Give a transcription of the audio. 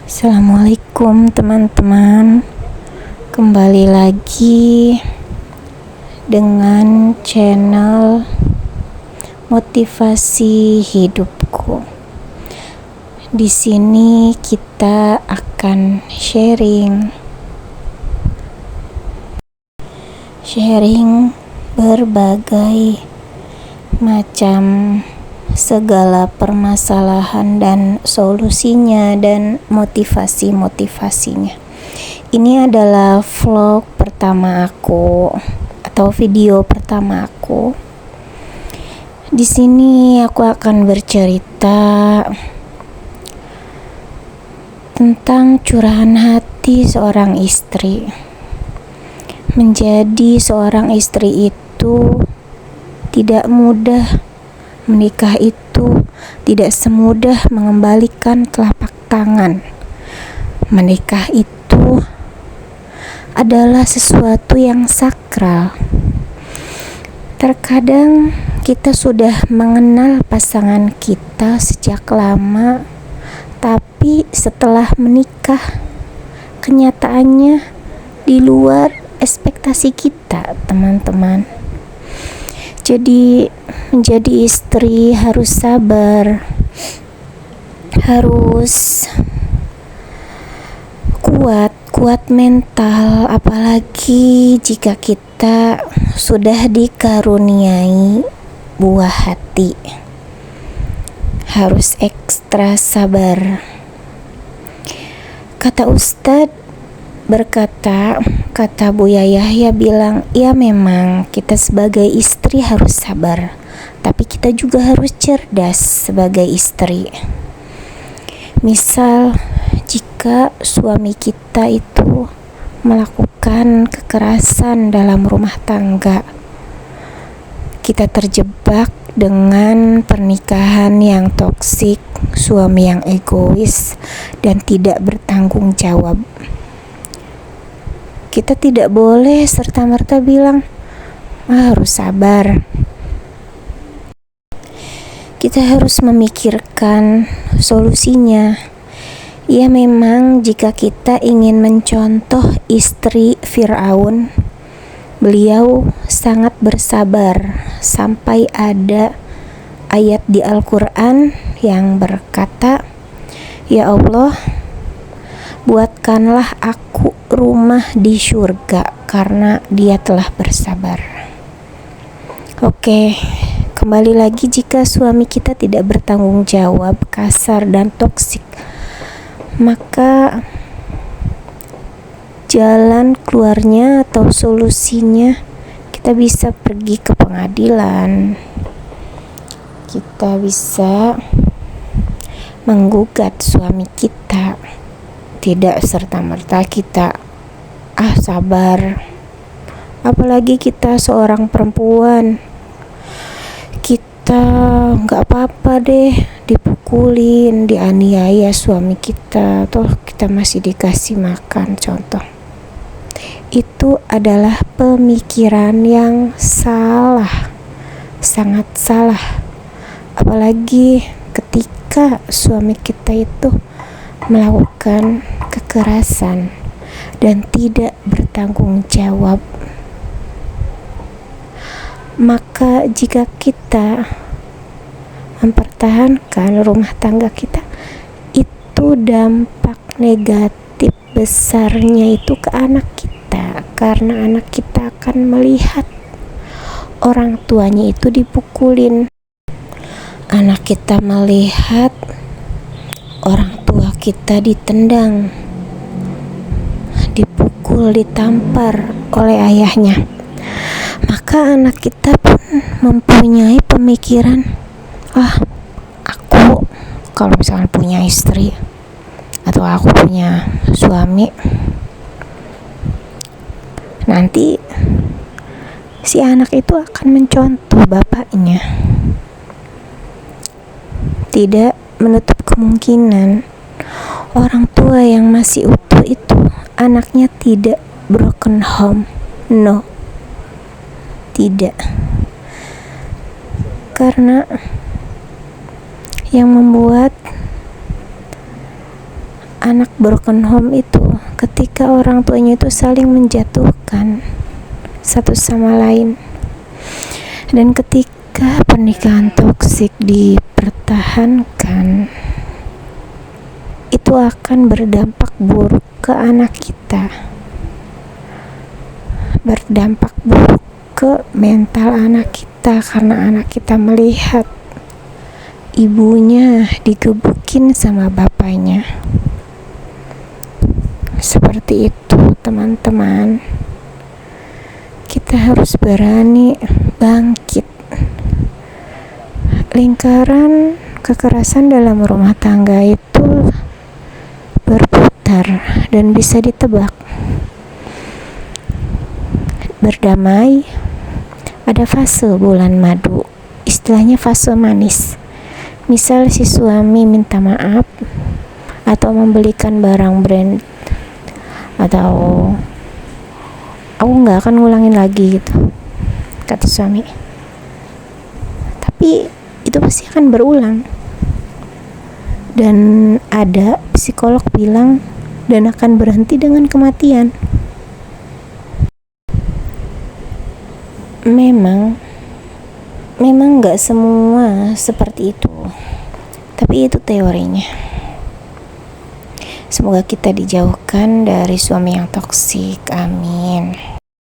Assalamualaikum teman-teman. Kembali lagi dengan channel Motivasi Hidupku. Di sini kita akan sharing berbagai macam segala permasalahan dan solusinya dan motivasinya. Ini adalah vlog pertama aku atau video pertama aku. Di sini aku akan bercerita tentang curahan hati seorang istri. Menjadi seorang istri itu tidak mudah. Menikah itu tidak semudah mengembalikan telapak tangan. Menikah itu adalah sesuatu yang sakral. Terkadang kita sudah mengenal pasangan kita sejak lama, tapi setelah menikah, kenyataannya di luar ekspektasi kita, teman-teman. Jadi menjadi istri harus sabar, harus kuat mental, apalagi jika kita sudah dikaruniai buah hati. Harus ekstra sabar. Kata Ustadz kata Buya Yahya bilang, ya memang kita sebagai istri harus sabar, tapi kita juga harus cerdas sebagai istri. Misal, jika suami kita itu melakukan kekerasan dalam rumah tangga, kita terjebak dengan pernikahan yang toksik, suami yang egois dan tidak bertanggung jawab. Kita tidak boleh serta-merta bilang harus sabar. Kita harus memikirkan solusinya. Ya memang jika kita ingin mencontoh istri Fir'aun, beliau sangat bersabar sampai ada ayat di Al-Quran yang berkata, ya Allah, buatkanlah aku rumah di surga karena dia telah bersabar. Oke, kembali lagi, jika suami kita tidak bertanggung jawab, kasar dan toksik, maka jalan keluarnya atau solusinya kita bisa pergi ke pengadilan. Kita bisa menggugat suami kita. Tidak serta-merta kita sabar. Apalagi kita seorang perempuan, kita gak apa-apa deh dipukulin, dianiaya suami kita, toh kita masih dikasih makan, contoh. Itu adalah pemikiran yang salah, sangat salah. Apalagi ketika suami kita itu melakukan kekerasan dan tidak bertanggung jawab. Maka jika kita mempertahankan rumah tangga kita, itu dampak negatif besarnya itu ke anak kita, karena anak kita akan melihat orang tuanya itu dipukulin. Anak kita melihat orang tua kita ditendang, dipukul, ditampar oleh ayahnya. Maka anak kita pun mempunyai pemikiran, aku kalau misalnya punya istri atau aku punya suami, nanti si anak itu akan mencontoh bapaknya. Tidak menutup kemungkinan orang tua yang masih utuh itu anaknya tidak broken home. No, tidak. Karena yang membuat anak broken home itu ketika orang tuanya itu saling menjatuhkan satu sama lain. Dan ketika pernikahan toksik dipertahankan, itu akan berdampak buruk ke anak kita, berdampak buruk ke mental anak kita, karena anak kita melihat ibunya digebukin sama bapaknya. Seperti itu, teman-teman. Kita harus berani bangkit. Lingkaran kekerasan dalam rumah tangga itu berputar dan bisa ditebak. Berdamai, ada fase bulan madu, istilahnya fase manis. Misal si suami minta maaf atau membelikan barang brand, atau aku nggak akan ngulangin lagi gitu, kata suami. Tapi itu pasti akan berulang, dan ada psikolog bilang dan akan berhenti dengan kematian. Memang nggak semua seperti itu, tapi itu teorinya. Semoga kita dijauhkan dari suami yang toksik. Amin.